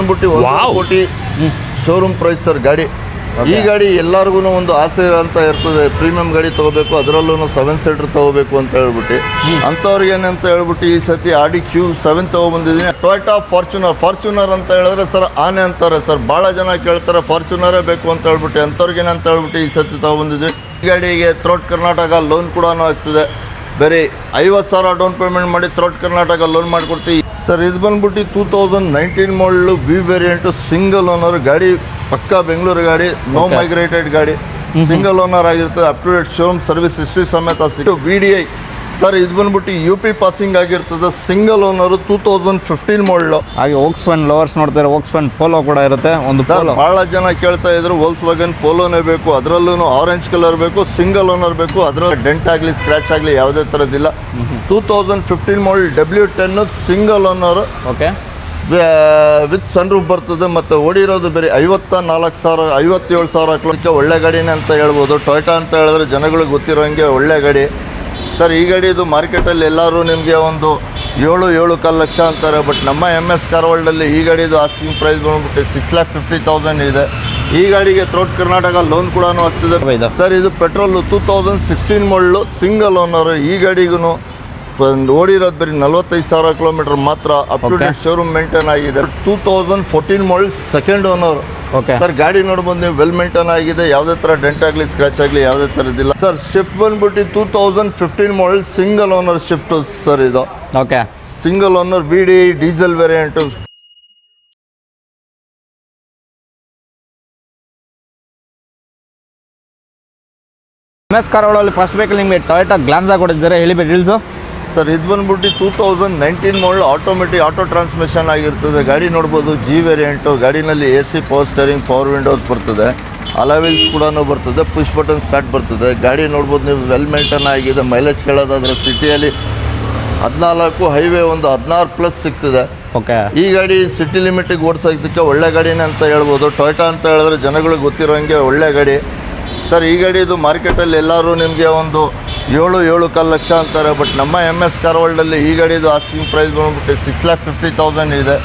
ಬಂದ್ಬಿಟ್ಟು 1 ಕೋಟಿ showroom price sir ಗಾಡಿ. ಈ ಗಾಡಿ ಎಲ್ಲರಿಗೂ ಒಂದು ಆಸೆ ಅಂತ ಇರ್ತದೆ, ಪ್ರೀಮಿಯಂ ಗಾಡಿ ತೊಗೋಬೇಕು, ಅದರಲ್ಲೂ 7 ಸೀಟರ್ ತೊಗೋಬೇಕು ಅಂತ ಹೇಳ್ಬಿಟ್ಟು ಅಂಥವ್ರಿಗೆ ಏನಂತ ಹೇಳ್ಬಿಟ್ಟು ಈ ಸತಿ Audi Q7 ತೊಗೊಬಂದಿದ್ದೀನಿ. ಟೊಯೋಟಾ ಫಾರ್ಚುನರ್ ಅಂತ ಹೇಳಿದ್ರೆ ಸರ್ ಆನೆ ಅಂತಾರೆ ಸರ್, ಭಾಳ ಜನ ಕೇಳ್ತಾರೆ ಫಾರ್ಚುನರೇ ಬೇಕು ಅಂತ ಹೇಳ್ಬಿಟ್ಟು, ಅಂಥವ್ರಿಗೆ ಏನಂತ ಹೇಳ್ಬಿಟ್ಟು ಈ ಸತಿ ತೊಗೊಬಂದಿದ್ವಿ. ಈ ಗಾಡಿಗೆ ಥ್ರೋಟ್ ಕರ್ನಾಟಕ ಲೋನ್ ಕೂಡ ಆಗ್ತದೆ, ಬೇರೆ 50,000 ಡೌನ್ ಪೇಮೆಂಟ್ ಮಾಡಿ ಥ್ರೋಟ್ ಕರ್ನಾಟಕ ಲೋನ್ ಮಾಡಿಕೊಡ್ತೀವಿ ಸರ್. ಇದು ಬಂದ್ಬಿಟ್ಟು 2019 ಮಾಡಲು ವಿ ವೇರಿಯಂಟು ಸಿಂಗಲ್ ಓನರ್ ಗಾಡಿ, ಪಕ್ಕಾ ಬೆಂಗಳೂರು ಗಾಡಿ, ನೋ ಮೈಗ್ರೇಟೆಡ್ ಗಾಡಿ, ಸಿಂಗಲ್ ಓನರ್ ಆಗಿರ್ತದೆ, up to date showroom service history ಸಮೇತ ಸಿಕ್ತು. VDI ಸರ್ ಇದು ಬಂದ್ಬಿಟ್ಟು UP ಪಾಸಿಂಗ್ ಆಗಿರ್ತದೆ, ಸಿಂಗಲ್ ಓನರು 2015 ಮಾಡಲು. ಹಾಗೆ ವೋಕ್ಸ್ವ್ಯಾಗನ್ ಲವರ್ಸ್ ನೋಡ್ತಾರೆ, ವೋಕ್ಸ್ವ್ಯಾಗನ್ ಪೋಲೋ ಕೂಡ ಇರುತ್ತೆ. ಒಂದು ಸರ್ ಭಾಳ ಜನ ಕೇಳ್ತಾ ಇದ್ರು ವೋಲ್ಕ್ಸ್ವ್ಯಾಗನ್ ಪೋಲೋನೇ ಬೇಕು, ಅದರಲ್ಲೂ ಆರೆಂಜ್ ಕಲರ್ ಬೇಕು, ಸಿಂಗಲ್ ಓನರ್ ಬೇಕು, ಅದರಲ್ಲಿ ಡೆಂಟ್ ಆಗಲಿ ಸ್ಕ್ರ್ಯಾಚ್ ಆಗಲಿ ಯಾವುದೇ ಥರದ್ದಿಲ್ಲ. 2015 model W10 single owner, okay, with sunroof ಬರ್ತದೆ. ಮತ್ತು ಓಡಿರೋದು ಬೇರೆ 54,000 57,000 ಹಾಕ್ಲಿಕ್ಕೆ ಒಳ್ಳೆ ಗಾಡಿನೇ ಅಂತ ಹೇಳ್ಬೋದು. ಟೊಯೋಟಾ ಅಂತ ಹೇಳಿದ್ರೆ ಜನಗಳಿಗೆ ಗೊತ್ತಿರೋಂಗೆ ಒಳ್ಳೆ ಗಾಡಿ ಸರ್. ಈ ಗಾಡಿದು ಮಾರ್ಕೆಟಲ್ಲಿ ಎಲ್ಲರೂ ನಿಮಗೆ ಒಂದು 7-7.5 ಲಕ್ಷ ಅಂತಾರೆ, ಬಟ್ ನಮ್ಮ MS ಕಾರ್ ವರ್ಲ್ಡಲ್ಲಿ ಈ ಗಾಡಿದು ಆಸ್ಕಿಂಗ್ ಪ್ರೈಸ್ ಬಂದ್ಬಿಟ್ಟು 6,50,000 ಇದೆ. ಈ ಗಾಡಿಗೆ ಥ್ರೋಟ್ ಕರ್ನಾಟಕ ಲೋನ್ ಕೂಡ ಆಗ್ತದೆ ಸರ್. ಇದು ಪೆಟ್ರೋಲ್ 2016 ಮಾಡಲು ಸಿಂಗಲ್ ಓನರ್. ಈ ಗಾಡಿಗೂ ಓಡಿರೋದು ಬರೀ 45,000 ಕಿಲೋಮೀಟರ್ ಮಾತ್ರ, up to date showroom maintain ಆಗಿದೆ. 2014 ಮಾಡಲ್ ಸೆಕೆಂಡ್ ಓನರ್ ಸರ್. ಗಾಡಿ ನೋಡ್ಬೋದು ನೀವು, ವೆಲ್ ಮೇಂಟೈನ್ ಆಗಿದೆ, ಯಾವುದೇ ಥರ ಡೆಂಟ್ ಆಗಲಿ ಸ್ಕ್ರಾಚ್ ಆಗಲಿ ಯಾವುದೇ ಥರದ್ದಿಲ್ಲ ಸರ್. ಶಿಫ್ಟ್ ಬಂದ್ಬಿಟ್ಟು 2015 model single owner shift sir. ಇದು okay, single owner VDI diesel variant. MS car ವರ್ಲ್ಡಲ್ಲಿ ಫಸ್ಟ್ ವೆಹಿಕಲ್ ನಿಮಗೆ ಟೊಯೋಟಾ ಗ್ಲಾನ್ಸಾ ಕೊಟ್ಟಿದ್ದಾರೆ, ಹೇಳಿ ಡೀಟೇಲ್ಸು ಸರ್. ಇದು ಬಂದ್ಬಿಟ್ಟು 2019 ಮಾಡಲ್ ಆಟೋ ಟ್ರಾನ್ಸ್ಮಿಷನ್ ಆಗಿರ್ತದೆ. ಗಾಡಿ ನೋಡ್ಬೋದು G ವೇರಿಯಂಟು. ಗಾಡಿನಲ್ಲಿ AC, power steering, power windows ಬರ್ತದೆ, ಅಲಾವಿಲ್ಸ್ ಕೂಡ ಬರ್ತದೆ, ಪುಷ್ ಬಟನ್ ಸ್ಟಾರ್ಟ್ ಬರ್ತದೆ. ಗಾಡಿ ನೋಡ್ಬೋದು ನೀವು, ವೆಲ್ ಮೇಂಟೈನ್ ಆಗಿದೆ. ಮೈಲೇಜ್ ಕೇಳೋದಾದ್ರೆ ಸಿಟಿಯಲ್ಲಿ 14, ಹೈವೇ ಒಂದು 16+ ಸಿಗ್ತದೆ. ಓಕೆ, ಈ ಗಾಡಿ ಸಿಟಿ ಲಿಮಿಟಿಗೆ ಓಡಿಸೋದಕ್ಕೆ ಒಳ್ಳೆ ಗಾಡಿನೇ ಅಂತ ಹೇಳ್ಬೋದು. ಟೊಯೋಟಾ ಅಂತ ಹೇಳಿದ್ರೆ ಜನಗಳಿಗೆ ಗೊತ್ತಿರೋಂಗೆ ಒಳ್ಳೆ ಗಾಡಿ ಸರ್. ಈ ಗಾಡಿದು ಮಾರ್ಕೆಟಲ್ಲಿ ಎಲ್ಲರೂ ನಿಮಗೆ ಒಂದು 7-7.5 ಲಕ್ಷ ಅಂತಾರೆ, ಬಟ್ ನಮ್ಮ MS ಕಾರ್ ವರ್ಲ್ಡಲ್ಲಿ ಈ ಗಾಡಿದು ಆಸ್ಕಿಂಗ್ ಪ್ರೈಸ್ ಬಂದ್ಬಿಟ್ಟು 6,50,000 ಇದೆ.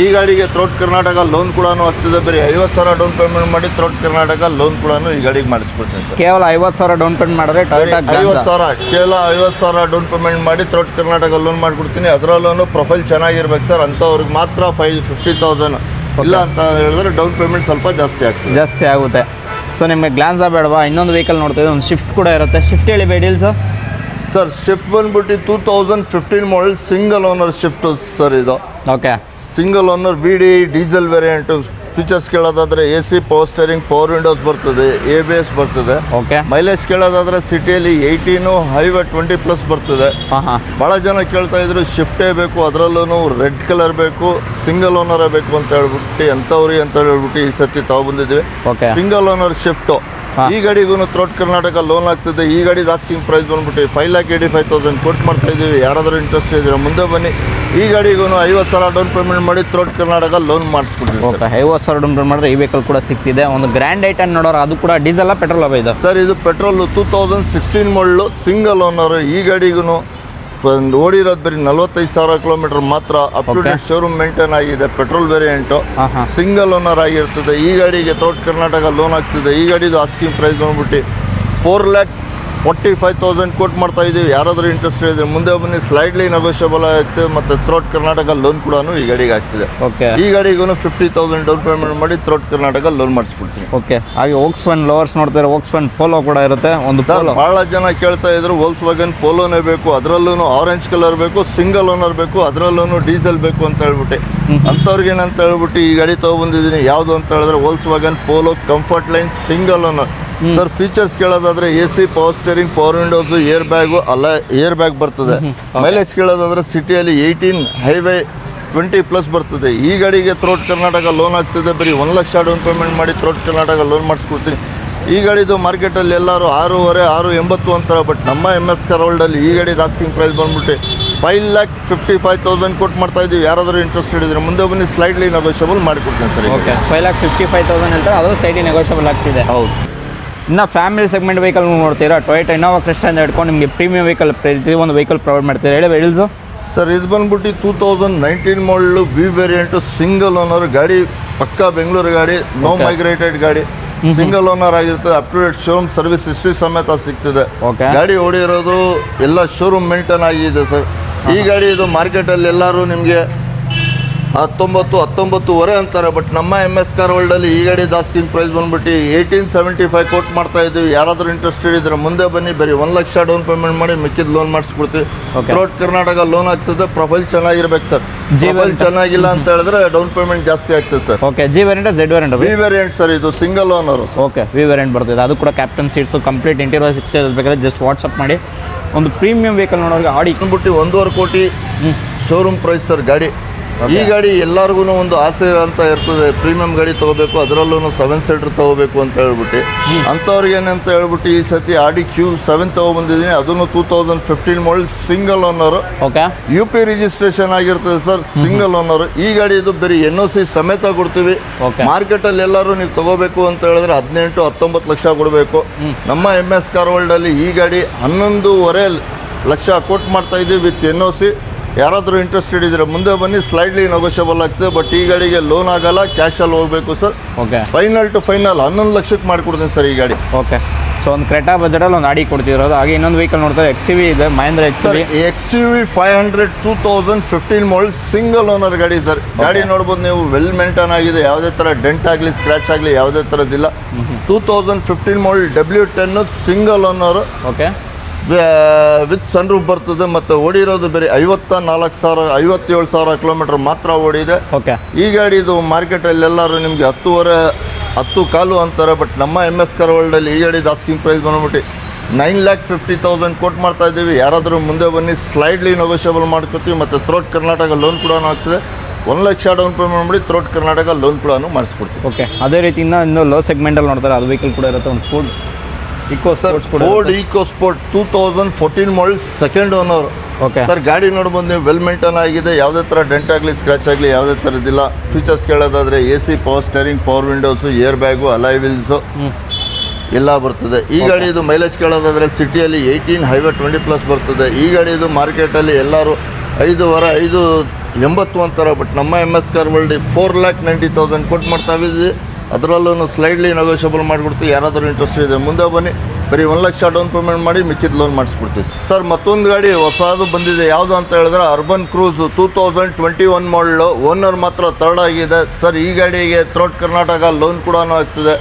ಈ ಗಾಡಿಗೆ ಥ್ರೋಟ್ ಕರ್ನಾಟಕ ಲೋನ್ ಕೂಡ ಆಗ್ತದೆ, ಬರೀ 50,000 ಡೌನ್ ಪೇಮೆಂಟ್ ಮಾಡಿ ಥ್ರೋಟ್ ಕರ್ನಾಟಕ ಲೋನ್ ಕೂಡ ಈ ಗಾಡಿಗೆ ಮಾಡಿಸ್ಕೊಡ್ತೀನಿ ಸರ್. ಕೇವಲ 50,000 ಡೌನ್ ಪೇಮೆಂಟ್ ಮಾಡಿದ್ರೆ ಟೊಯೋಟಾ 50,000 ಕೇವಲ 50,000 ಡೌನ್ ಪೇಮೆಂಟ್ ಮಾಡಿ ಥ್ರೋಟ್ ಕರ್ನಾಟಕ ಲೋನ್ ಮಾಡಿಕೊಡ್ತೀನಿ. ಅದರಲ್ಲೂ ಪ್ರೊಫೈಲ್ ಚೆನ್ನಾಗಿರ್ಬೇಕು ಸರ್, ಅಂಥವ್ರಿಗೆ ಮಾತ್ರ 50,000 ಇಲ್ಲ ಅಂತ ಹೇಳಿದ್ರೆ ಡೌನ್ ಪೇಮೆಂಟ್ ಸ್ವಲ್ಪ ಜಾಸ್ತಿ ಆಗುತ್ತೆ. ಸೊ ನಿಮಗೆ ಗ್ಲಾನ್ಸಾ ಬೇಡವಾ? ಇನ್ನೊಂದು ವೆಹಿಕಲ್ ನೋಡ್ತಿದ್ದೆ, ಒಂದು ಶಿಫ್ಟ್ ಕೂಡ ಇರುತ್ತೆ. ಶಿಫ್ಟ್ ಹೇಳಿ ಡೀಟೇಲ್ಸ್ ಸರ್. ಶಿಫ್ಟ್ ಬಂದ್ಬಿಟ್ಟು 2015 model single owner shift sir. ಇದು okay, single owner VDI diesel variant. Features ಕೇಳೋದಾದ್ರೆ AC, power steering, power windows ಬರ್ತದೆ, ABS ಬರ್ತದೆ. ಓಕೆ, ಮೈಲೇಜ್ ಕೇಳೋದಾದ್ರೆ ಸಿಟಿಯಲ್ಲಿ 18, ಹೈವೇ 20+ ಬರ್ತದೆ. ಭಾಳ ಜನ ಕೇಳ್ತಾ ಇದ್ರು ಶಿಫ್ಟೇ ಬೇಕು, ಅದರಲ್ಲೂ ರೆಡ್ ಕಲರ್ ಬೇಕು, ಸಿಂಗಲ್ ಓನರೇ ಬೇಕು ಅಂತ ಹೇಳ್ಬಿಟ್ಟು ಅಂಥವ್ರಿಗೆ ಅಂತ ಹೇಳ್ಬಿಟ್ಟು ಈ ಸತಿ ತಗೊಬಂದಿದ್ವಿ. Single owner shift. ಈ ಗಾಡಿಗೂ ಥ್ರೋಟ್ ಕರ್ನಾಟಕ ಲೋನ್ ಆಗ್ತದೆ. ಈ ಗಾಡಿ ಆಸ್ಕಿಂಗ್ ಪ್ರೈಸ್ ಬಂದ್ಬಿಟ್ಟು 5,85,000 ಕೊಟ್ಟು ಮಾಡ್ತಾ ಇದ್ದೀವಿ. ಯಾರಾದರೂ ಇಂಟ್ರೆಸ್ಟ್ ಇದ್ದೀರಾ ಮುಂದೆ ಬನ್ನಿ. ಈ ಗಾಡಿಗೂ 50,000 ಡೌನ್ ಪೇಮೆಂಟ್ ಮಾಡಿ ಥ್ರೋಟ್ ಕರ್ನಾಟಕ ಲೋನ್ ಮಾಡಿಸ್ಕೊಡ್ತೀವಿ. 50,000 ಡೌನ್ ಪೇಮೆಂಟ್ ಮಾಡಿದ್ರೆ ಈ ವೆಹಿಕಲ್ ಕೂಡ ಸಿಗ್ತಿದೆ. ಒಂದು ಗ್ರ್ಯಾಂಡ್ ಐಟನ್ ನೋಡೋರು, ಅದು ಕೂಡ ಡೀಸೆಲ್ ಪೆಟ್ರೋಲ್ ಇದೆ ಸರ್. ಇದು ಪೆಟ್ರೋಲ್ 2016 ಮಾಡಲು ಸಿಂಗಲ್ ಓನರ್. ಈ ಗಾಡಿಗೂ ಓಡಿರೋದು ಬರೀ 45,000 ಕಿಲೋಮೀಟರ್ ಮಾತ್ರ, up to date showroom maintain ಆಗಿದೆ. ಪೆಟ್ರೋಲ್ ವೇರಿಯಂಟು, ಸಿಂಗಲ್ ಓನರ್ ಆಗಿರ್ತದೆ. ಈ ಗಾಡಿಗೆ ಥ್ರೋಟ್ ಕರ್ನಾಟಕ ಲೋನ್ ಆಗ್ತದೆ. ಈ ಗಾಡಿದು ಆಸ್ಕಿಂಗ್ ಪ್ರೈಸ್ ಬಂದ್ಬಿಟ್ಟು 4,45,000 ಕೊಟ್ಟು ಮಾಡ್ತಾ ಇದ್ದೀವಿ. ಯಾರಾದರೂ ಇಂಟ್ರೆಸ್ಟ್ ಇದೆ ಮುಂದೆ ಬನ್ನಿ, ಸ್ಲೈಡ್ಲಿ ನೆಗೋಷಿಯಬಲ್ ಆಗುತ್ತೆ. ಮತ್ತು ಥ್ರೋಟ್ ಕರ್ನಾಟಕ ಲೋನ್ ಕೂಡ ಈ ಗಾಡಿಗೆ ಆಗ್ತಿದೆ. ಈ ಗಾಡಿಗೂ 50,000 ಡೌನ್ ಪೇಮೆಂಟ್ ಮಾಡಿ ಥ್ರೋಟ್ ಕರ್ನಾಟಕ ಲೋನ್ ಮಾಡಿಸ್ಕೊಡ್ತೀನಿ. ಓಕೆ, ಹಾಗೆ ವೋಕ್ಸ್ವ್ಯಾಗನ್ ಲವರ್ಸ್ ನೋಡ್ತಾರೆ, ವೋಕ್ಸ್ವ್ಯಾಗನ್ ಪೋಲೋ ಕೂಡ ಇರುತ್ತೆ. ಒಂದು ಭಾಳ ಜನ ಕೇಳ್ತಾ ಇದ್ರು ವೋಲ್ಕ್ಸ್ವ್ಯಾಗನ್ ಪೋಲೋನೇ ಬೇಕು, ಅದರಲ್ಲೂ ಆರೆಂಜ್ ಕಲರ್ ಬೇಕು, ಸಿಂಗಲ್ ಓನರ್ ಬೇಕು, ಅದರಲ್ಲೂ ಡೀಸೆಲ್ ಬೇಕು ಅಂತ ಹೇಳ್ಬಿಟ್ಟು ಅಂಥವ್ರಿಗೆ ಏನಂತ ಹೇಳ್ಬಿಟ್ಟು ಈ ಗಾಡಿ ತೊಗೊಬಂದಿದ್ದೀನಿ. ಯಾವುದು ಅಂತ ಹೇಳಿದ್ರೆ Volkswagen Polo comfort line single owner sir. Features ಕೇಳೋದಾದ್ರೆ AC, power steering, power windows, airbag ಬರ್ತದೆ. ಮೈಲೇಜ್ ಕೇಳೋದಾದ್ರೆ ಸಿಟಿಯಲ್ಲಿ 18, ಹೈವೇ 20+ ಬರ್ತದೆ. ಈ ಗಾಡಿಗೆ ಥ್ರೋಟ್ ಕರ್ನಾಟಕ ಲೋನ್ ಆಗ್ತದೆ. ಬರೀ 1 ಲಕ್ಷ ಡೌನ್ ಪೇಮೆಂಟ್ ಮಾಡಿ ಥ್ರೋಟ್ ಕರ್ನಾಟಕ ಲೋನ್ ಮಾಡಿಸ್ಕೊಡ್ತೀನಿ. ಈ ಗಾಡಿದು ಮಾರ್ಕೆಟಲ್ಲಿ ಎಲ್ಲರೂ 6,80 ಅಂತಾರೆ, ಬಟ್ ನಮ್ಮ MS ಕಾರ್ ವರ್ಲ್ಡಲ್ಲಿ ಈ ಗಾಡಿ ಆಸ್ಕಿಂಗ್ ಪ್ರೈಸ್ ಬಂದ್ಬಿಟ್ಟು 5,55,000 ಕೊಟ್ಟು ಮಾಡ್ತಾ ಇದ್ದೀವಿ. ಯಾರಾದರೂ ಇಂಟ್ರೆಸ್ಟ್ ಇದ್ರೆ ಮುಂದೆ ಬನ್ನಿ, ಸ್ಲೈಡ್ಲಿ ನೆಗೋಷಿಯಬಲ್ ಮಾಡಿಕೊಡ್ತೀನಿ ಸರ್. ಓಕೆ, 5,55,000 ಅಂತ, ಅದು ಸ್ಲೈಡ್ಲಿ ನೆಗೋಷಿಯಬಲ್ ಆಗ್ತಿದೆ. ಹೌದು. ಇನ್ನು ಫ್ಯಾಮಿಲಿ ಸೆಗ್ಮೆಂಟ್ ವೆಹಿಕಲ್ ನೋಡ್ತೀರಾ, ಟೊಯೋಟಾ ಇನೋವಾ ಕ್ರಿಸ್ಟಾ ಅಂತ ಹಿಡ್ಕೊಂಡು ನಿಮಗೆ ಪ್ರೀಮಿಯಂ ವೆಹಿಕಲ್ ಪ್ರತಿ ಒಂದು ವೆಹಿಕಲ್ ಪ್ರೊವೈಡ್ ಮಾಡ್ತೀರಾ, ಹೇಳಿ ಡೀಟೇಲ್ಸು ಸರ್ ಇದು ಬಂದ್ಬಿಟ್ಟು 2019 ಮಾಡಲು ವಿ ವೇರಿಯಂಟು ಸಿಂಗಲ್ ಓನರ್ ಗಾಡಿ, ಪಕ್ಕಾ ಬೆಂಗಳೂರು ಗಾಡಿ, ನೋ ಮೈಗ್ರೇಟೆಡ್ ಗಾಡಿ, ಸಿಂಗಲ್ ಓನರ್ ಆಗಿರ್ತದೆ. Up to date showroom service history ಸಮೇತ ಸಿಗ್ತದೆ. ಗಾಡಿ ಓಡಿರೋದು ಎಲ್ಲ ಶೋರೂಮ್ ಮೇಂಟೈನ್ ಆಗಿದೆ ಸರ್. ಈ ಗಾಡಿ ಇದು ಮಾರ್ಕೆಟಲ್ಲಿ ಎಲ್ಲರೂ ನಿಮಗೆ 19-19.5 ಅಂತಾರೆ. ಬಟ್ ನಮ್ಮ MS ಕಾರ್ ವರ್ಲ್ಡಲ್ಲಿ ಈ ಗಾಡಿ ಆಸ್ಕಿಂಗ್ ಪ್ರೈಸ್ ಬಂದ್ಬಿಟ್ಟು 1875 ಕೋಟ್ ಮಾಡ್ತಾ ಇದ್ದೀವಿ. ಯಾರಾದರೂ ಇಂಟ್ರೆಸ್ಟೆಡ್ ಇದ್ರೆ ಮುಂದೆ ಬನ್ನಿ, ಬರೀ 1 ಲಕ್ಷ ಡೌನ್ ಪೇಮೆಂಟ್ ಮಾಡಿ ಮಿಕ್ಕಿದ ಲೋನ್ ಮಾಡಿಸ್ಕೊಡ್ತೀವಿ. ಥ್ರೂಔಟ್ ಕರ್ನಾಟಕ ಲೋನ್ ಆಗ್ತದೆ. ಪ್ರೊಫೈಲ್ ಚೆನ್ನಾಗಿರ್ಬೇಕು ಸರ್. ಪ್ರೊಫೈಲ್ ಚೆನ್ನಾಗಿಲ್ಲ ಅಂತ ಹೇಳಿದ್ರೆ ಡೌನ್ ಪೇಮೆಂಟ್ ಜಾಸ್ತಿ ಆಗ್ತದೆ sir. Okay, G variant Z variant? V variant sir, ಇದು single owner. Okay, V variant ಬರ್ತದೆ. ಅದು ಕೂಡ ಕ್ಯಾಪ್ಟನ್ ಸೀಟ್ಸು ಕಂಪ್ಲೀಟ್ ಇಂಟೀರಿಯರ್ ಸಿಗ್ತದೆ. ಬೇಕಾದ್ರೆ ಜಸ್ಟ್ ವಾಟ್ಸಪ್ ಮಾಡಿ. ಒಂದು ಪ್ರೀಮಿಯಂ ವೆಹಿಕಲ್ ನೋಡೋರಿಗೆ ಆಡಿ ಬಂದ್ಬಿಟ್ಟು 1.5 ಕೋಟಿ ಶೋರೂಮ್ ಪ್ರೈಸ್ ಸರ್ ಗಾಡಿ. ಈ ಗಾಡಿ ಎಲ್ಲರಿಗೂ ಒಂದು ಆಸೆ ಅಂತ ಇರ್ತದೆ, ಪ್ರೀಮಿಯಂ ಗಾಡಿ ತೊಗೋಬೇಕು, ಅದರಲ್ಲೂ 7 ಸೀಟರ್ ತೊಗೋಬೇಕು ಅಂತ ಹೇಳ್ಬಿಟ್ಟು. ಅಂಥವ್ರಿಗೆ ಏನಂತ ಹೇಳ್ಬಿಟ್ಟು ಈ ಸತಿ ಆಡಿ Q7 ತೊಗೊಬಂದಿದ್ದೀನಿ. ಅದನ್ನು 2015 model single owner. Okay, UP registration ಆಗಿರ್ತದೆ ಸರ್. Single owner. ಈ ಗಾಡಿ ಇದು ಬರೀ NOC ಸಮೇತ ಕೊಡ್ತೀವಿ. ಮಾರ್ಕೆಟಲ್ಲಿ ಎಲ್ಲರೂ ನೀವು ತೊಗೋಬೇಕು ಅಂತ ಹೇಳಿದ್ರೆ 18-19 ಲಕ್ಷ ಕೊಡಬೇಕು. ನಮ್ಮ MS ಕಾರ್ ವರ್ಲ್ಡಲ್ಲಿ ಈ ಗಾಡಿ 11.5 ಲಕ್ಷ ಕೋಟ್ ಮಾಡ್ತಾ ಇದ್ದೀವಿ ವಿತ್ NOC. ಯಾರಾದರೂ ಇಂಟ್ರೆಸ್ಟೆಡ್ ಇದ್ರೆ ಮುಂದೆ ಬನ್ನಿ, ಸ್ಲೈಡ್ಲಿ ನೆಗೋಷಿಯಬಲ್ ಆಗ್ತದೆ. ಬಟ್ ಈ ಗಾಡಿಗೆ ಲೋನ್ ಆಗಲ್ಲ, ಕ್ಯಾಶಲ್ಲಿ ಹೋಗಬೇಕು sir. Okay, final to final 11 ಲಕ್ಷಕ್ಕೆ ಮಾಡಿಕೊಡ್ತೀನಿ ಸರ್ ಈ ಗಾಡಿ. ಓಕೆ, ಸೊ ಒಂದು ಕ್ರೆಟಾ ಬಜೆಟಲ್ಲಿ ಒಂದು ಆಡಿ ಕೊಡ್ತಿರೋದು. ಹಾಗೆ ಇನ್ನೊಂದು ವೆಹಿಕಲ್ ನೋಡ್ತಾರೆ, XUV ಇದೆ, Mahindra XUV 500 2015 model single owner ಗಾಡಿ ಸರ್. ಗಾಡಿ ನೋಡ್ಬೋದು ನೀವು, ವೆಲ್ ಮೇಂಟೈನ್ ಆಗಿದೆ. ಯಾವುದೇ ಥರ ಡೆಂಟ್ ಆಗಲಿ, ಸ್ಕ್ರ್ಯಾಚ್ ಆಗಲಿ ಯಾವುದೇ ಥರದ್ದಿಲ್ಲ. 2015 model W10 single owner. Okay, with sunroof ಬರ್ತದೆ. ಮತ್ತು ಓಡಿರೋದು ಬೇರೆ 57,000 ಕಿಲೋಮೀಟರ್ ಮಾತ್ರ ಓಡಿದೆ. ಓಕೆ, ಈ ಗಾಡಿ ಇದು ಮಾರ್ಕೆಟಲ್ಲಿ ಎಲ್ಲರೂ ನಿಮಗೆ 10.5 ಅಂತಾರೆ. ಬಟ್ ನಮ್ಮ MS ಕಾರ್ ವರ್ಲ್ಡಲ್ಲಿ ಈ ಗಾಡಿ ಆಸ್ಕಿಂಗ್ ಪ್ರೈಸ್ ಬಂದ್ಬಿಟ್ಟು 9,50,000 ಕೋಟ್ ಮಾಡ್ತಾ ಇದ್ದೀವಿ. ಯಾರಾದರೂ ಮುಂದೆ ಬನ್ನಿ, ಸ್ಲೈಡ್ಲಿ ನೆಗೋಷಿಯಬಲ್ ಮಾಡ್ಕೊತೀವಿ. ಮತ್ತು ಥ್ರೂಔಟ್ ಕರ್ನಾಟಕ ಲೋನ್ ಕೂಡ ಆಗ್ತದೆ. 1 ಲಕ್ಷ ಡೌನ್ ಪೇಮೆಂಟ್ ಮಾಡಿ ಥ್ರೂಔಟ್ ಕರ್ನಾಟಕ ಲೋನ್ ಕೂಡ ಮಾಡಿಸ್ಕೊಡ್ತೀವಿ. ಓಕೆ, ಅದೇ ರೀತಿ ಇನ್ನೂ ಲೋ ಸೆಗ್ಮೆಂಟಲ್ಲಿ ನೋಡ್ತಾರೆ, ಅದು ವೆಹಿಕಲ್ ಕೂಡ ಇರುತ್ತೆ. ಒಂದು Ford EcoSport 2014 model second owner. Okay sir, ಗಾಡಿ ನೋಡ್ಬೋದು ನೀವು, ವೆಲ್ ಮೇಂಟೈನ್ ಆಗಿದೆ. ಯಾವುದೇ ಥರ ಡೆಂಟ್ ಆಗಲಿ, ಸ್ಕ್ರ್ಯಾಚ್ ಆಗಲಿ ಯಾವುದೇ ಥರದ್ದಿಲ್ಲ. ಫೀಚರ್ಸ್ ಕೇಳೋದಾದರೆ AC, power steering, power windows, airbag, alloy wheels ಎಲ್ಲ ಬರ್ತದೆ. ಈ ಗಾಡಿ ಇದು ಮೈಲೇಜ್ ಕೇಳೋದಾದರೆ ಸಿಟಿಯಲ್ಲಿ 18, ಹೈವೇ 20+ ಬರ್ತದೆ. ಈ ಗಾಡಿ ಇದು ಮಾರ್ಕೆಟಲ್ಲಿ ಎಲ್ಲರೂ 5.80 ಅಂತಾರೆ. ಬಟ್ ನಮ್ಮ MS ಕಾರ್ ವರ್ಲ್ಡ್ 4,90,000 ಕೋಟ್ ಮಾಡ್ತಾ ಇದ್ದೀವಿ. ಅದರಲ್ಲೂ ಸ್ಲೈಡ್ಲಿ ನೆಗೋಷಿಯಬಲ್ ಮಾಡಿಕೊಡ್ತೀವಿ. ಯಾರಾದರೂ ಇಂಟ್ರೆಸ್ಟ್ ಇದೆ ಮುಂದೆ ಬನ್ನಿ, ಬರೀ 1 ಲಕ್ಷ ಡೌನ್ ಪೇಮೆಂಟ್ ಮಾಡಿ ಮಿಕ್ಕಿದ ಲೋನ್ ಮಾಡಿಸ್ಕೊಡ್ತೀವಿ ಸರ್. ಮತ್ತೊಂದು ಗಾಡಿ ಹೊಸದು ಬಂದಿದೆ. ಯಾವುದು ಅಂತ ಹೇಳಿದ್ರೆ ಅರ್ಬನ್ ಕ್ರೂಸ್ 2021 ಮಾಡಲು. ಓನರ್ ಮಾತ್ರ 3rd ಆಗಿದೆ ಸರ್. ಈ ಗಾಡಿಗೆ ಥ್ರೂಔಟ್ ಕರ್ನಾಟಕ ಲೋನ್ ಕೂಡ ಆಗ್ತದೆ.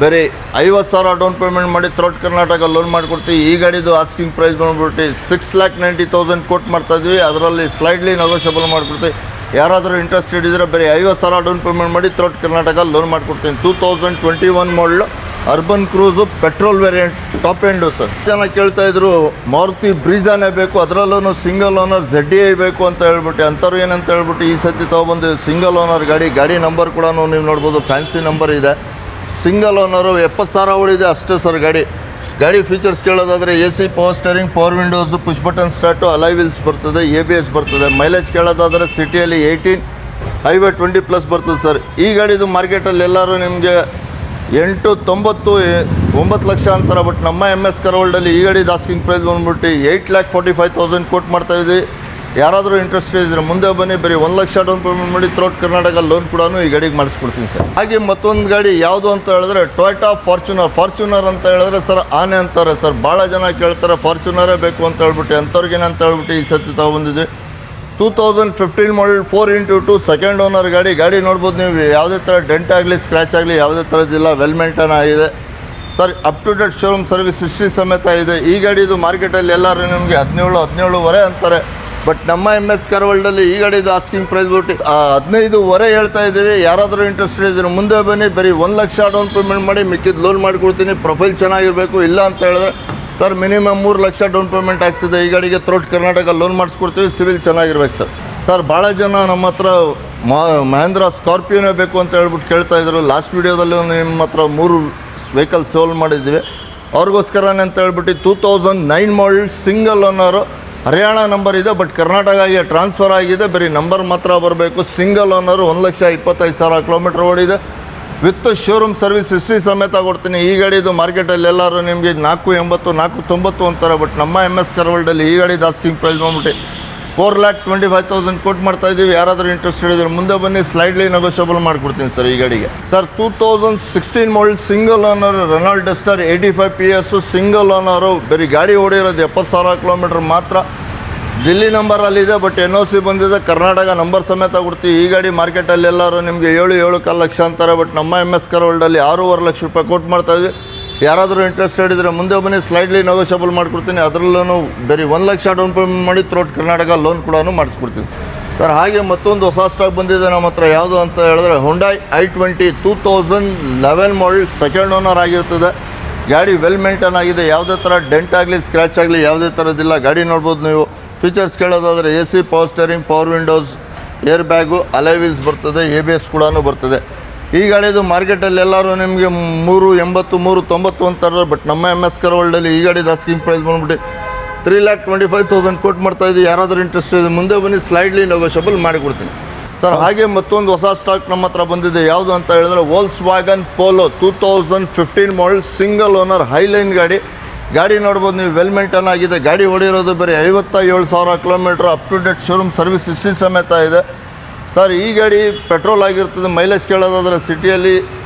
ಬರೀ 50,000 ಡೌನ್ ಪೇಮೆಂಟ್ ಮಾಡಿ ಥ್ರೂಔಟ್ ಕರ್ನಾಟಕ ಲೋನ್ ಮಾಡಿಕೊಡ್ತೀವಿ. ಈ ಗಾಡಿದು ಆಸ್ಕಿಂಗ್ ಪ್ರೈಸ್ ಬಂದ್ಬಿಟ್ಟು 6,90,000 ಕೋಟ್ ಮಾಡ್ತಾ ಇದ್ವಿ. ಅದರಲ್ಲಿ ಸ್ಲೈಡ್ಲಿ ನೆಗೋಷಿಯಬಲ್ ಮಾಡಿಕೊಡ್ತೀವಿ. ಯಾರಾದರೂ ಇಂಟ್ರೆಸ್ಟೆಡ್ ಇದ್ದರೆ ಬರೀ 50,000 ಡೌನ್ ಪೇಮೆಂಟ್ ಮಾಡಿ ಥ್ರೂಔಟ್ ಕರ್ನಾಟಕ ಲೋನ್ ಮಾಡಿಕೊಡ್ತೀನಿ. 2021 ಮಾಡಲು urban cruise petrol variant, top end sir. ಜನ ಕೇಳ್ತಾ ಇದ್ರು ಮಾರುತಿ ಬ್ರೀಜಾನೇ ಬೇಕು, ಅದರಲ್ಲೂ ಸಿಂಗಲ್ ಓನರ್ ZDI ಬೇಕು ಅಂತ ಹೇಳ್ಬಿಟ್ಟು. ಅಂಥವ್ರು ಏನಂತ ಹೇಳ್ಬಿಟ್ಟು ಈ ಸತಿ ತೊಗೊಬಂದು ಸಿಂಗಲ್ ಓನರ್ ಗಾಡಿ ನಂಬರ್ ಕೂಡ ನೀವು ನೋಡ್ಬೋದು, ಫ್ಯಾನ್ಸಿ ನಂಬರ್ ಇದೆ. ಸಿಂಗಲ್ ಓನರು 70,000 ಓಡಿದೆ ಅಷ್ಟೇ ಸರ್. ಗಾಡಿ ಫೀಚರ್ಸ್ ಕೇಳೋದಾದರೆ AC, power steering, power windows, push button start, alloy wheels ಬರ್ತದೆ, ABS ಬರ್ತದೆ. ಮೈಲೇಜ್ ಕೇಳೋದಾದರೆ ಸಿಟಿಯಲ್ಲಿ 18, ಹೈವೇ 20+ ಬರ್ತದೆ ಸರ್. ಈ ಗಾಡಿದು ಮಾರ್ಕೆಟಲ್ಲಿ ಎಲ್ಲರೂ ನಿಮಗೆ 8-9 ಲಕ್ಷ ಅಂತಾರೆ. ಬಟ್ ನಮ್ಮ MS ಕಾರ್ ವರ್ಲ್ಡಲ್ಲಿ ಈ ಗಾಡಿ ಆಸ್ಕಿಂಗ್ ಪ್ರೈಸ್ ಬಂದ್ಬಿಟ್ಟು 8,45,000 ಕೋಟ್ ಮಾಡ್ತಾ ಇದ್ದೀವಿ. ಯಾರಾದರೂ ಇಂಟ್ರೆಸ್ಟೆಡ್ ಇದ್ದರೆ ಮುಂದೆ ಬನ್ನಿ, ಬರೀ 1 ಲಕ್ಷ ಡೌನ್ ಪೇಮೆಂಟ್ ಮಾಡಿ ಥ್ರೂಔಟ್ ಕರ್ನಾಟಕ ಲೋನ್ ಕೂಡ ಈ ಗಾಡಿಗೆ ಮಾಡಿಸ್ಕೊಡ್ತೀನಿ ಸರ್. ಹಾಗೆ ಮತ್ತೊಂದು ಗಾಡಿ ಯಾವುದು ಅಂತ ಹೇಳಿದ್ರೆ ಟೊಯೋಟಾ ಫಾರ್ಚುನರ್ ಅಂತ ಹೇಳಿದ್ರೆ ಸರ್ ಆನೆ ಅಂತಾರೆ ಸರ್. ಭಾಳ ಜನ ಕೇಳ್ತಾರೆ ಫಾರ್ಚುನರೇ ಬೇಕು ಅಂತ ಹೇಳ್ಬಿಟ್ಟು. ಅಂಥವ್ರಿಗೇನಂತ ಹೇಳ್ಬಿಟ್ಟು ಈ ಸತಿ ತೊಗೊಬಂದಿದ್ವಿ. 2015 ಮಾಡಲ್ 4x2 ಸೆಕೆಂಡ್ ಓನರ್ ಗಾಡಿ ನೋಡ್ಬೋದು ನೀವು. ಯಾವುದೇ ಥರ ಡೆಂಟ್ ಆಗಲಿ, ಸ್ಕ್ರ್ಯಾಚ್ ಆಗಲಿ ಯಾವುದೇ ಥರದ್ದಿಲ್ಲ. ವೆಲ್ ಮೇಂಟೈನ್ ಆಗಿದೆ sir. Up to date showroom service history ಸಮೇತ ಇದೆ. ಈ ಗಾಡಿದು ಮಾರ್ಕೆಟಲ್ಲಿ ಎಲ್ಲರೂ ನಿಮಗೆ 17.5 ಅಂತಾರೆ. ಬಟ್ ನಮ್ಮ MS ಕಾರ್ ವರ್ಲ್ಡಲ್ಲಿ ಈ ಗಾಡಿದು ಆಸ್ಕಿಂಗ್ ಪ್ರೈಸ್ ಬಿಟ್ಟು 15.5 ಹೇಳ್ತಾ ಇದ್ದೀವಿ. ಯಾರಾದರೂ ಇಂಟ್ರೆಸ್ಟೆಡ್ ಇದ್ರೆ ಮುಂದೆ ಬನ್ನಿ, ಬರೀ 1 ಲಕ್ಷ ಡೌನ್ ಪೇಮೆಂಟ್ ಮಾಡಿ ಮಿಕ್ಕಿದ ಲೋನ್ ಮಾಡಿಕೊಡ್ತೀನಿ. ಪ್ರೊಫೈಲ್ ಚೆನ್ನಾಗಿರಬೇಕು. ಇಲ್ಲ ಅಂತ ಹೇಳಿದ್ರೆ sir minimum 3 lakh down payment ಆಗ್ತಿದೆ. ಈ ಗಾಡಿಗೆ ಥ್ರೂಔಟ್ ಕರ್ನಾಟಕ ಲೋನ್ ಮಾಡಿಸ್ಕೊಡ್ತೀವಿ. ಸಿವಿಲ್ ಚೆನ್ನಾಗಿರ್ಬೇಕು ಸರ್. ಭಾಳ ಜನ ನಮ್ಮ ಹತ್ರ ಮಹೇಂದ್ರ ಸ್ಕಾರ್ಪಿಯೋನೇ ಬೇಕು ಅಂತ ಹೇಳ್ಬಿಟ್ಟು ಕೇಳ್ತಾ ಇದ್ರು. ಲಾಸ್ಟ್ ವೀಡಿಯೋದಲ್ಲಿ ನಿಮ್ಮ ಹತ್ರ 3 ವೆಹಿಕಲ್ ಸೋಲ್ ಮಾಡಿದ್ವಿ. ಅವ್ರಿಗೋಸ್ಕರನೇ ಅಂತ ಹೇಳ್ಬಿಟ್ಟು 2009 ಮಾಡಲ್ ಸಿಂಗಲ್ ಓನರು, ಹರಿಯಾಣ ನಂಬರ್ ಇದೆ. ಬಟ್ ಕರ್ನಾಟಕಗೆ ಟ್ರಾನ್ಸ್ಫರ್ ಆಗಿದೆ. ಬರೀ ನಂಬರ್ ಮಾತ್ರ ಬರಬೇಕು. ಸಿಂಗಲ್ ಓನರು, 1,25,000 ಕಿಲೋಮೀಟರ್ ಓಡಿದೆ. ವಿತ್ ಶೋರೂಮ್ ಸರ್ವಿಸ್ ಹಿಸ್ಟ್ರಿ ಸಮೇತ ಕೊಡ್ತೀನಿ. ಈ ಗಾಡಿದು ಮಾರ್ಕೆಟಲ್ಲಿ ಎಲ್ಲರೂ ನಿಮಗೆ 480, 490 ಅಂತಾರೆ. ಬಟ್ ನಮ್ಮ MS ಕಾರ್ ವರ್ಲ್ಡಲ್ಲಿ ಈ ಗಾಡಿದು ಆಸ್ಕಿಂಗ್ ಪ್ರೈಸ್ ಬಂದ್ಬಿಟ್ಟು 4,25,000 ಕೋಟ್ ಮಾಡ್ತಾ ಇದ್ದೀವಿ. ಯಾರಾದರೂ ಇಂಟ್ರೆಸ್ಟೆಡ್ ಇದ್ರೆ ಮುಂದೆ ಬನ್ನಿ, ಸ್ಲೈಡ್ಲಿ ನೆಗೋಷಿಯಬಲ್ ಮಾಡಿಕೊಡ್ತೀನಿ ಸರ್ ಈ ಗಾಡಿಗೆ. ಸರ್ 2016 ಮಾಡಲ್ single owner Renault Duster 85 PS single owner. ಬರೀ ಗಾಡಿ ಓಡಿರೋದು 70,000 ಕಿಲೋಮೀಟರ್ ಮಾತ್ರ. ದಿಲ್ಲಿ ನಂಬರಲ್ಲಿದೆ, ಬಟ್ NOC ಬಂದಿದೆ, ಕರ್ನಾಟಕ ನಂಬರ್ ಸಮೇತ ಕೊಡ್ತೀವಿ. ಈ ಗಾಡಿ ಮಾರ್ಕೆಟಲ್ಲಿ ಎಲ್ಲರೂ ನಿಮಗೆ 7-7.5 ಲಕ್ಷ ಅಂತಾರೆ, ಬಟ್ ನಮ್ಮ MS ಕಾರ್ ವರ್ಲ್ಡಲ್ಲಿ 6.5 ಲಕ್ಷ ರೂಪಾಯಿ ಕೋಟ್ ಮಾಡ್ತಾ ಇದ್ವಿ. ಯಾರಾದರೂ ಇಂಟ್ರೆಸ್ಟೆಡ್ ಇದ್ದರೆ ಮುಂದೆ ಬನ್ನಿ, ಸ್ಲೈಡ್ಲಿ ನೆಗೋಷಿಯಬಲ್ ಮಾಡಿಕೊಡ್ತೀನಿ. ಅದರಲ್ಲೂ ಬರೀ 1 ಲಕ್ಷ ಡೌನ್ ಪೇಮೆಂಟ್ ಮಾಡಿ ಥ್ರೋಟ್ ಕರ್ನಾಟಕ ಲೋನ್ ಕೂಡ ಮಾಡಿಸ್ಕೊಡ್ತೀನಿ ಸರ್. ಹಾಗೆ ಮತ್ತೊಂದು ಹೊಸ ಸ್ಟಾಕ್ ಬಂದಿದೆ ನಮ್ಮ ಹತ್ರ. ಯಾವುದು ಅಂತ ಹೇಳಿದ್ರೆ Hyundai i20 2011 ಮಾಡಲ್, ಸೆಕೆಂಡ್ ಓನರ್ ಆಗಿರ್ತದೆ. ಗಾಡಿ ವೆಲ್ ಮೇಂಟೈನ್ ಆಗಿದೆ, ಯಾವುದೇ ಥರ ಡೆಂಟ್ ಆಗಲಿ ಸ್ಕ್ರ್ಯಾಚ್ ಆಗಲಿ ಯಾವುದೇ ಥರದ್ದಿಲ್ಲ. ಗಾಡಿ ನೋಡ್ಬೋದು ನೀವು. ಫೀಚರ್ಸ್ ಕೇಳೋದಾದರೆ AC, power steering, power windows, airbag, alloy wheels ಬರ್ತದೆ, ABS ಕೂಡ ಬರ್ತದೆ. ಈ ಗಾಡಿದು ಮಾರ್ಕೆಟಲ್ಲಿ ಎಲ್ಲರೂ ನಿಮಗೆ 380 390 ಅಂತಾರೆ, ಬಟ್ ನಮ್ಮ MS ಕಾರ್ ವರ್ಲ್ಡಲ್ಲಿ ಈ ಗಾಡಿದು ಆಸ್ಕಿಂಗ್ ಪ್ರೈಸ್ ಬಂದ್ಬಿಟ್ಟು 3,25,000 ಕೋಟ್ ಮಾಡ್ತಾ ಇದ್ದೀವಿ. ಯಾರಾದರೂ ಇಂಟ್ರೆಸ್ಟ್ ಇದೆ ಮುಂದೆ ಬನ್ನಿ, ಸ್ಲೈಡ್ಲಿ ನೆಗೋಷಿಯಬಲ್ ಮಾಡಿಕೊಡ್ತೀನಿ ಸರ್. ಹಾಗೆ ಮತ್ತೊಂದು ಹೊಸ ಸ್ಟಾಕ್ ನಮ್ಮ ಹತ್ರ ಬಂದಿದೆ. ಯಾವುದು ಅಂತ ಹೇಳಿದ್ರೆ Volkswagen Polo 2015 model single owner Highline ಗಾಡಿ. ಗಾಡಿ ನೋಡ್ಬೋದು ನೀವು, ವೆಲ್ ಮೇಂಟೈನ್ ಆಗಿದೆ. ಗಾಡಿ ಓಡಿರೋದು ಬರೀ 57,000 kilometre. Up to date showroom service history ಸಮೇತ ಇದೆ ಸರ್. ಈ ಗಾಡಿ ಪೆಟ್ರೋಲ್ ಆಗಿರ್ತದೆ. ಮೈಲೇಜ್ ಕೇಳೋದಾದರೆ ಸಿಟಿಯಲ್ಲಿ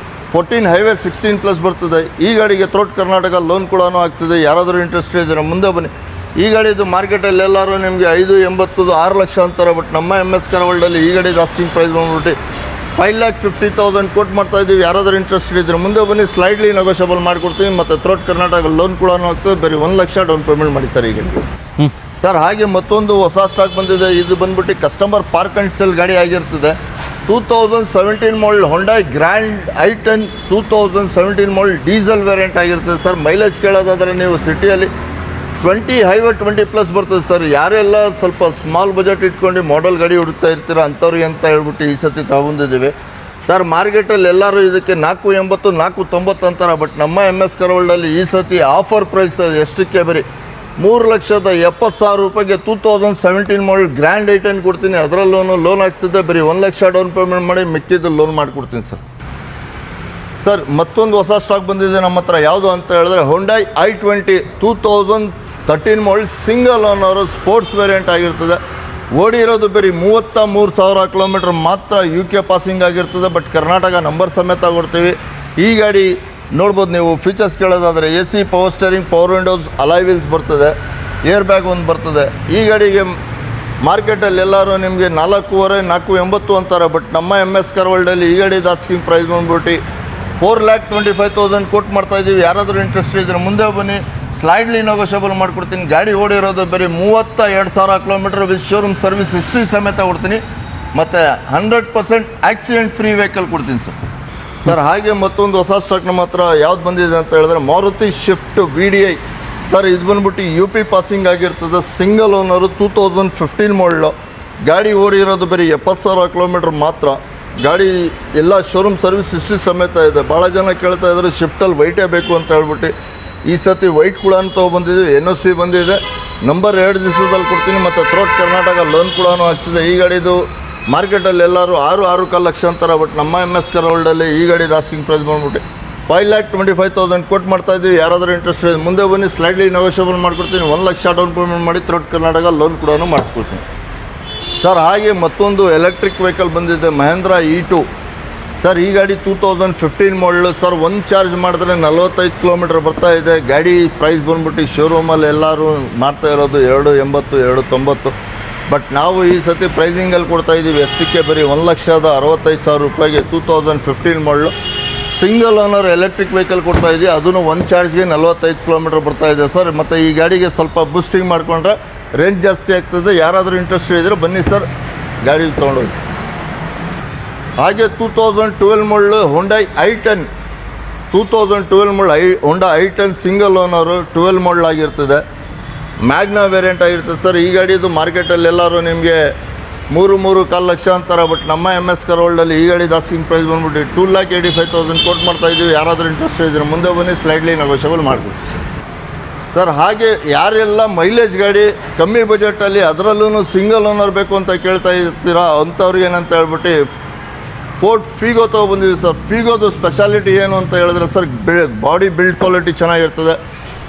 14, ಹೈವೇ 16+ ಬರ್ತದೆ. ಈ ಗಾಡಿಗೆ ಥ್ರೋಟ್ ಕರ್ನಾಟಕ ಲೋನ್ ಕೂಡ ಆಗ್ತದೆ. ಯಾರಾದರೂ ಇಂಟ್ರೆಸ್ಟ್ ಇದ್ದೀರಾ ಮುಂದೆ ಬನ್ನಿ. ಈ ಗಾಡಿದು ಮಾರ್ಕೆಟಲ್ಲಿ ಎಲ್ಲರೂ ನಿಮಗೆ 580 6 ಲಕ್ಷ ಅಂತಾರೆ, ಬಟ್ ನಮ್ಮ MS ಕಾರ್ ವರ್ಲ್ಡಲ್ಲಿ ಈ ಗಾಡಿದು ಆಸ್ಕಿಂಗ್ ಪ್ರೈಸ್ ಬಂದ್ಬಿಟ್ಟು 5,50,000 ಕೋಟ್ ಮಾಡ್ತಾ ಇದ್ದೀವಿ. ಯಾರಾದರೂ ಇಂಟ್ರೆಸ್ಟ್ ಇದ್ದರೆ ಮುಂದೆ ಬನ್ನಿ, ಸ್ಲೈಡ್ಲಿ ನೆಗೋಷಿಯಬಲ್ ಮಾಡಿಕೊಡ್ತೀನಿ. ಮತ್ತು ಥ್ರೋಟ್ ಕರ್ನಾಟಕ ಲೋನ್ ಕೂಡ ಆಗ್ತದೆ. ಬರೀ 1 ಲಕ್ಷ ಡೌನ್ ಪೇಮೆಂಟ್ ಮಾಡಿ ಸರ್ ಈ ಗಾಡಿಗೆ ಸರ್. ಹಾಗೆ ಮತ್ತೊಂದು ಹೊಸ ಸ್ಟಾಕ್ ಬಂದಿದೆ. ಇದು ಬಂದ್ಬಿಟ್ಟು ಕಸ್ಟಮರ್ ಪಾರ್ಕ್ ಆ್ಯಂಡ್ ಸೆಲ್ ಗಾಡಿ ಆಗಿರ್ತದೆ. 2017 ಮಾಡಲ್ Hyundai Grand i10 2017 ಮಾಡಲ್ ಡೀಸೆಲ್ ವೇರಿಯಂಟ್ ಆಗಿರ್ತದೆ ಸರ್. ಮೈಲೇಜ್ ಕೇಳೋದಾದರೆ ನೀವು ಸಿಟಿಯಲ್ಲಿ 20, ಹೈವೇ 20+ ಬರ್ತದೆ ಸರ್. ಯಾರೆಲ್ಲ ಸ್ವಲ್ಪ ಸ್ಮಾಲ್ ಬಜೆಟ್ ಇಟ್ಕೊಂಡು ಮಾಡೆಲ್ ಗಾಡಿ ಹುಡುಕ್ತಾ ಇರ್ತೀರ ಅಂಥವ್ರಿಗೆ ಅಂತ ಹೇಳ್ಬಿಟ್ಟು ಈ ಸತಿ ತಗೊಂಡಿದ್ದೀವಿ ಸರ್. ಮಾರ್ಕೆಟಲ್ಲಿ ಎಲ್ಲರೂ ಇದಕ್ಕೆ 480 490 ಅಂತಾರೆ, ಬಟ್ ನಮ್ಮ MS ಕಾರ್ ವರ್ಲ್ಡಲ್ಲಿ ಈ ಸತಿ ಆಫರ್ ಪ್ರೈಸ್ ಎಷ್ಟಕ್ಕೆ ಬರೀ 3,70,000 ರೂಪಾಯಿಗೆ 2017 ಮಾಡಲ್ ಗ್ರ್ಯಾಂಡ್ i10 ಕೊಡ್ತೀನಿ. ಅದರಲ್ಲೂ ಲೋನ್ ಆಗ್ತಿದೆ. ಬರೀ 1 ಲಕ್ಷ ಡೌನ್ ಪೇಮೆಂಟ್ ಮಾಡಿ ಮಿಕ್ಕಿದ್ದು ಲೋನ್ ಮಾಡಿಕೊಡ್ತೀನಿ ಸರ್. ಮತ್ತೊಂದು ಹೊಸ ಸ್ಟಾಕ್ ಬಂದಿದೆ ನಮ್ಮ ಹತ್ರ. ಯಾವುದು ಅಂತ ಹೇಳಿದ್ರೆ Hyundai i20 2013 model single owner sports variant ಆಗಿರ್ತದೆ. ಓಡಿರೋದು ಬರೀ 33,000 ಕಿಲೋಮೀಟ್ರ್ ಮಾತ್ರ. UK ಪಾಸಿಂಗ್ ಆಗಿರ್ತದೆ, ಬಟ್ ಕರ್ನಾಟಕ ನಂಬರ್ ಸಮೇತ ಕೊಡ್ತೀವಿ. ಈ ಗಾಡಿ ನೋಡ್ಬೋದು ನೀವು. ಫೀಚರ್ಸ್ ಕೇಳೋದಾದರೆ AC, power steering, power windows, alloy wheels ಬರ್ತದೆ, ಏರ್ ಬ್ಯಾಗ್ ಒಂದು ಬರ್ತದೆ. ಈ ಗಾಡಿಗೆ ಮಾರ್ಕೆಟಲ್ಲಿ ಎಲ್ಲರೂ ನಿಮಗೆ 4.5 480 ಅಂತಾರೆ, ಬಟ್ ನಮ್ಮ MS ಕಾರ್ ವರ್ಲ್ಡಲ್ಲಿ ಈ ಗಾಡಿದು ಆಸ್ಕಿಂಗ್ ಪ್ರೈಸ್ ಬಂದ್ಬಿಟ್ಟು 4,25,000 ಕೋಟ್ ಮಾಡ್ತಾ ಇದ್ದೀವಿ. ಯಾರಾದರೂ ಇಂಟ್ರೆಸ್ಟ್ ಇದ್ದರೆ ಮುಂದೆ ಬನ್ನಿ, ಸ್ಲೈಡ್ಲಿ ನೆಗೋಷಿಯಬಲ್ ಮಾಡಿಕೊಡ್ತೀನಿ. ಗಾಡಿ ಓಡಿರೋದು ಬರೀ 32,000 kilometre with showroom service history ಸಮೇತ ಕೊಡ್ತೀನಿ. ಮತ್ತು 100% ಆಕ್ಸಿಡೆಂಟ್ ಫ್ರೀ ವೆಹಿಕಲ್ ಕೊಡ್ತೀನಿ ಸರ್. ಹಾಗೆ ಮತ್ತೊಂದು ಹೊಸ ಸ್ಟಾಕ್ ನಮ್ಮ ಹತ್ರ ಯಾವ್ದು ಬಂದಿದೆ ಅಂತ ಹೇಳಿದ್ರೆ ಮಾರುತಿ ಶಿಫ್ಟ್ VDI ಸರ್. ಇದು ಬಂದ್ಬಿಟ್ಟು UP ಪಾಸಿಂಗ್ ಆಗಿರ್ತದೆ. ಸಿಂಗಲ್ ಓನರು 2015 ಮಾಡಲು. ಗಾಡಿ ಓಡಿರೋದು ಬರೀ 70,000 ಕಿಲೋಮೀಟ್ರ್ ಮಾತ್ರ. ಗಾಡಿ ಎಲ್ಲ ಶೋರೂಮ್ ಸರ್ವಿಸ್ ಹಿಸ್ಟ್ರಿ ಸಮೇತ ಇದೆ. ಭಾಳ ಜನ ಕೇಳ್ತಾ ಇದ್ದಾರೆ ಶಿಫ್ಟಲ್ಲಿ ವೈಟೇ ಬೇಕು ಅಂತ ಹೇಳ್ಬಿಟ್ಟು. ಈ ಸತಿ ವೈಟ್ ಕೂಡ ತೊಗೊಬಂದಿದ್ದೀವಿ. NOC ಬಂದಿದೆ. ನಂಬರ್ 2 ದಿವಸದಲ್ಲಿ ಕೊಡ್ತೀನಿ. ಮತ್ತು ಥ್ರೋಟ್ ಕರ್ನಾಟಕ ಲೋನ್ ಕೂಡ ಆಗ್ತಿದೆ. ಈ ಗಾಡಿದು ಮಾರ್ಕೆಟಲ್ಲಿ ಎಲ್ಲರೂ 6-6.5 ಲಕ್ಷ ಅಂತಾರೆ, ಬಟ್ ನಮ್ಮ MS ಕಾರ್ ವರ್ಲ್ಡಲ್ಲಿ ಈ ಗಾಡಿದು ಆಸ್ಕಿಂಗ್ ಪ್ರೈಸ್ ಬಂದ್ಬಿಟ್ಟು 5,25,000 ಕೋಟ್ ಮಾಡ್ತಾ ಇದ್ದೀವಿ. ಯಾರಾದರೂ ಇಂಟ್ರೆಸ್ಟ್ ಇದೆ ಮುಂದೆ ಬನ್ನಿ, ಸ್ಲೈಡ್ಲಿ ನೆಗೋಷಿಯಬಲ್ ಮಾಡಿಕೊಡ್ತೀನಿ. 1 ಲಕ್ಷ ಡೌನ್ ಪೇಮೆಂಟ್ ಮಾಡಿ ಥ್ರೋಟ್ ಕರ್ನಾಟಕ ಲೋನ್ ಕೂಡ ಮಾಡಿಸ್ಕೊಡ್ತೀನಿ ಸರ್. ಹಾಗೆ ಮತ್ತೊಂದು ಎಲೆಕ್ಟ್ರಿಕ್ ವೆಹಿಕಲ್ ಬಂದಿದೆ, Mahindra E2 ಸರ್. ಈ ಗಾಡಿ 2015 ಮಾಡಲು ಸರ್. ಒಂದು ಚಾರ್ಜ್ ಮಾಡಿದ್ರೆ 45 ಕಿಲೋಮೀಟ್ರ್ ಬರ್ತಾ ಇದೆ. ಗಾಡಿ ಪ್ರೈಸ್ ಬಂದ್ಬಿಟ್ಟು ಶೋರೂಮಲ್ಲಿ ಎಲ್ಲರೂ ಮಾಡ್ತಾ ಇರೋದು 280 290, ಬಟ್ ನಾವು ಈ ಸತಿ ಪ್ರೈಸಿಂಗಲ್ಲಿ ಕೊಡ್ತಾ ಇದ್ದೀವಿ ಎಷ್ಟಕ್ಕೆ ಬರೀ 1,65,000 ರೂಪಾಯಿಗೆ 2015 ಮಾಡಲು ಸಿಂಗಲ್ ಓನರ್ ಎಲೆಕ್ಟ್ರಿಕ್ ವೆಹಿಕಲ್ ಕೊಡ್ತಾ ಇದ್ದೀವಿ. ಅದನ್ನು ಒಂದು ಚಾರ್ಜ್ಗೆ 45 ಕಿಲೋಮೀಟ್ರ್ ಬರ್ತಾ ಇದೆ ಸರ್. ಮತ್ತು ಈ ಗಾಡಿಗೆ ಸ್ವಲ್ಪ ಬೂಸ್ಟಿಂಗ್ ಮಾಡಿಕೊಂಡ್ರೆ ರೇಂಜ್ ಜಾಸ್ತಿ ಆಗ್ತದೆ. ಯಾರಾದರೂ ಇಂಟ್ರೆಸ್ಟ್ ಇದ್ದರೆ ಬನ್ನಿ ಸರ್, ಗಾಡಿ ತೊಗೊಂಡೋಗಿ. ಹಾಗೆ 2012 ಮಾಡಲು Hyundai i10 2012 ಮಾಡಲ್ Honda i10 ಸಿಂಗಲ್ ಓನರು 12 ಮಾಡಲ್ ಆಗಿರ್ತದೆ. ಮ್ಯಾಗ್ನಾ ವೇರಿಯಂಟ್ ಆಗಿರ್ತದೆ ಸರ್. ಈ ಗಾಡಿದು ಮಾರ್ಕೆಟಲ್ಲಿ ಎಲ್ಲರೂ ನಿಮಗೆ 3-3.5 ಲಕ್ಷ ಅಂತಾರೆ, ಬಟ್ ನಮ್ಮ MS ಕಾರ್ ವರ್ಲ್ಡಲ್ಲಿ ಈ ಗಾಡಿದು ಆಸ್ಕಿಂಗ್ ಪ್ರೈಸ್ ಬಂದ್ಬಿಟ್ಟು 2,85,000 ಕೋಟ್ ಮಾಡ್ತಾ ಇದ್ದೀವಿ. ಯಾರಾದರೂ ಇಂಟ್ರೆಸ್ಟ್ ಇದ್ದರೆ ಮುಂದೆ ಬನ್ನಿ, ಸ್ಲೈಡ್ಲಿ ನೆಗೋಷಿಯಬಲ್ ಮಾಡಿಕೊಡ್ತೀವಿ ಸರ್. ಹಾಗೆ ಯಾರೆಲ್ಲ ಮೈಲೇಜ್ ಗಾಡಿ ಕಮ್ಮಿ ಬಜೆಟಲ್ಲಿ ಅದರಲ್ಲೂ ಸಿಂಗಲ್ ಓನರ್ ಬೇಕು ಅಂತ ಕೇಳ್ತಾ ಇರ್ತೀರಾ ಅಂಥವ್ರಿಗೆ ಏನಂತ ಹೇಳ್ಬಿಟ್ಟು ಫೋರ್ಡ್ ಫೀಗೋ ತೊಗೊಬಂದಿದ್ದೀವಿ ಸರ್. ಫೀಗೋದು ಸ್ಪೆಷಾಲಿಟಿ ಏನು ಅಂತ ಹೇಳಿದ್ರೆ ಸರ್, ಬಾಡಿ ಬಿಲ್ಡ್ ಕ್ವಾಲಿಟಿ ಚೆನ್ನಾಗಿರ್ತದೆ.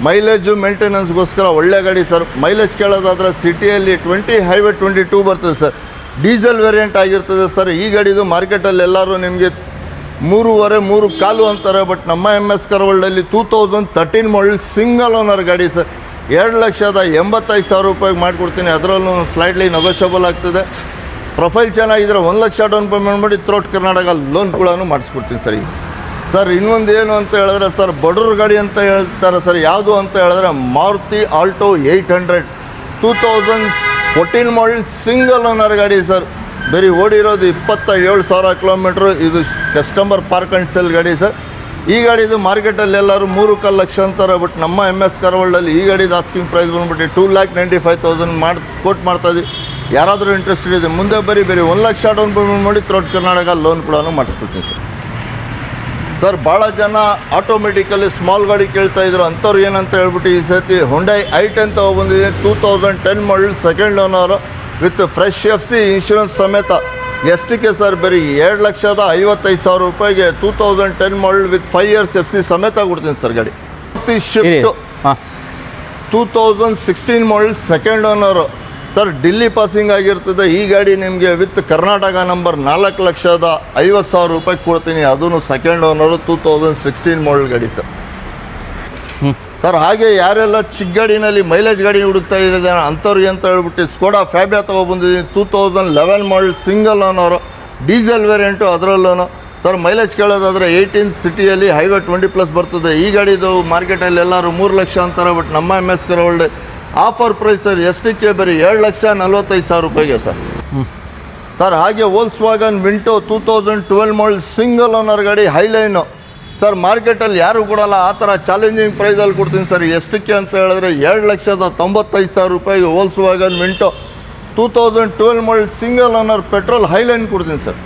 ಮೈಲೇಜು ಮೇಂಟೆನೆನ್ಸ್ಗೋಸ್ಕರ ಒಳ್ಳೆ ಗಾಡಿ ಸರ್. ಮೈಲೇಜ್ ಕೇಳೋದಾದರೆ ಸಿಟಿಯಲ್ಲಿ 20 ಹೈವೇ 22 ಬರ್ತದೆ ಸರ್. ಡೀಸೆಲ್ ವೇರಿಯಂಟ್ ಆಗಿರ್ತದೆ ಸರ್. ಈ ಗಾಡಿದು ಮಾರ್ಕೆಟಲ್ಲಿ ಎಲ್ಲರೂ ನಿಮಗೆ 3.25 ಅಂತಾರೆ. ಬಟ್ ನಮ್ಮ MS ಕಾರ್ ವರ್ಲ್ಡಲ್ಲಿ 2013 ಮಾಡಲ್ ಸಿಂಗಲ್ ಓನರ್ ಗಾಡಿ ಸರ್. 2,85,000 ರೂಪಾಯಿಗೆ ಮಾಡಿಕೊಡ್ತೀನಿ. ಅದರಲ್ಲೂ ಸ್ಲೈಡ್ಲಿ ನೆಗೋಷಿಯಬಲ್ ಆಗ್ತದೆ. ಪ್ರೊಫೈಲ್ ಚೆನ್ನಾಗಿದ್ರೆ 1 ಲಕ್ಷ ಡೌನ್ ಪೇಮೆಂಟ್ ಮಾಡಿ ಥ್ರೂಟ್ ಕರ್ನಾಟಕ ಲೋನ್ ಕೂಡ ಮಾಡಿಸ್ಕೊಡ್ತೀನಿ ಸರ್. ಈಗ ಸರ್ ಇನ್ನೊಂದು ಏನು ಅಂತ ಹೇಳಿದ್ರೆ ಸರ್, ಬಡವ್ರ ಗಾಡಿ ಅಂತ ಹೇಳ್ತಾರೆ ಸರ್. ಯಾವುದು ಅಂತ ಹೇಳಿದ್ರೆ ಮಾರುತಿ ಆಲ್ಟೋ 800 2014 ಮಾಡಲ್ ಸಿಂಗಲ್ ಓನರ್ ಗಾಡಿ ಸರ್. ಬರೀ ಓಡಿರೋದು 27,000 ಕಿಲೋಮೀಟ್ರು. ಇದು ಕಸ್ಟಮರ್ ಪಾರ್ಕ್ ಆ್ಯಂಡ್ ಸೇಲ್ ಗಾಡಿ ಸರ್. ಈ ಗಾಡಿದು ಮಾರ್ಕೆಟಲ್ಲಿ ಎಲ್ಲರೂ 3.25 ಲಕ್ಷ ಅಂತಾರೆ. ಬಟ್ ನಮ್ಮ MS ಕಾರ್ ವರ್ಲ್ಡಲ್ಲಿ ಈ ಗಾಡಿದು ಆಸ್ಕಿಂಗ್ ಪ್ರೈಸ್ ಬಂದ್ಬಿಟ್ಟು 2,95,000 ಕೋಟ್ ಮಾಡ್ತಾಯಿದ್ವಿ. ಯಾರಾದರೂ ಇಂಟ್ರೆಸ್ಟೆಡ್ ಇದೆ ಮುಂದೆ ಬರೀ 1 ಲಕ್ಷ ಡೌನ್ ಪೇಮೆಂಟ್ ಮಾಡಿ ಥ್ರೂಟ್ ಕರ್ನಾಟಕ ಲೋನ್ ಕೂಡ ಮಾಡಿಸ್ಕೊಡ್ತೀನಿ ಸರ್. ಸರ್ ಭಾಳ ಜನ ಆಟೋಮೆಟಿಕಲಿ ಸ್ಮಾಲ್ ಗಾಡಿ ಕೇಳ್ತಾ ಇದ್ರು. ಅಂಥವ್ರು ಏನಂತ ಹೇಳ್ಬಿಟ್ಟು ಈ ಸತಿ Hyundai i10 ತೊಗೊಬಂದಿದೆ. 2010 model second owner with fresh FC insurance ಸಮೇತ. ಎಷ್ಟಕ್ಕೆ ಸರ್? ಬರೀ 2,55,000 ರೂಪಾಯಿಗೆ 2010 ಮಾಡಲ್ ವಿತ್ 5 ಇಯರ್ಸ್ FC ಸಮೇತ ಕೊಡ್ತೀನಿ ಸರ್ ಗಾಡಿ. ಶಿಫ್ಟ್ ಹಾಂ 2016 model second owner sir. Delhi passing ಆಗಿರ್ತದೆ. ಈ ಗಾಡಿ ನಿಮಗೆ ವಿತ್ ಕರ್ನಾಟಕ ನಂಬರ್ 4,50,000 ರೂಪಾಯಿ ಕೊಡ್ತೀನಿ. ಅದೂ ಸೆಕೆಂಡ್ ಓನರು 2016 ಮಾಡಲ್ ಗಾಡಿ ಸರ್. ಸರ್ ಹಾಗೆ ಯಾರೆಲ್ಲ ಚಿಕ್ಕ ಗಾಡಿನಲ್ಲಿ ಮೈಲೇಜ್ ಗಾಡಿ ಹುಡುಕ್ತಾ ಇದ್ದಾರೆ ಅಂಥವ್ರಿಗೆ ಅಂತ ಹೇಳ್ಬಿಟ್ಟು ಸ್ಕೋಡಾ ಫ್ಯಾಬಿಯಾ ತೊಗೊಬಂದಿದ್ದೀನಿ. 2011 model single owner diesel variant. ಅದರಲ್ಲೂ ಸರ್ ಮೈಲೇಜ್ ಕೇಳೋದಾದರೆ 18 ಸಿಟಿಯಲ್ಲಿ ಹೈವೇ 20+ ಬರ್ತದೆ. ಈ ಗಾಡಿದು ಮಾರ್ಕೆಟಲ್ಲಿ ಎಲ್ಲರೂ 3 ಲಕ್ಷ ಅಂತಾರೆ. ಬಟ್ ನಮ್ಮ MS car world offer price sir ಎಷ್ಟಕ್ಕೆ ಬರೀ 2,45,000 ರೂಪಾಯಿಗೆ ಸರ್. ಸರ್ ಹಾಗೆ ವೋಲ್ಕ್ಸ್ವ್ಯಾಗನ್ ವಿಂಟೋ 2012 ಮಾಡಲ್ ಸಿಂಗಲ್ ಓನರ್ ಗಾಡಿ ಹೈಲೈನು ಸರ್. ಮಾರ್ಕೆಟಲ್ಲಿ ಯಾರು ಕೊಡಲ್ಲ ಆ ಥರ ಚಾಲೆಂಜಿಂಗ್ ಪ್ರೈಸಲ್ಲಿ ಕೊಡ್ತೀನಿ ಸರ್. ಎಷ್ಟಕ್ಕೆ ಅಂತ ಹೇಳಿದ್ರೆ 2,95,000 ರೂಪಾಯಿಗೆ ವೋಲ್ಕ್ಸ್ವ್ಯಾಗನ್ ವಿಂಟೋ 2012 ಮಾಡಲ್ ಸಿಂಗಲ್ ಓನರ್ ಪೆಟ್ರೋಲ್ ಹೈಲೈನ್ ಕೊಡ್ತೀನಿ ಸರ್.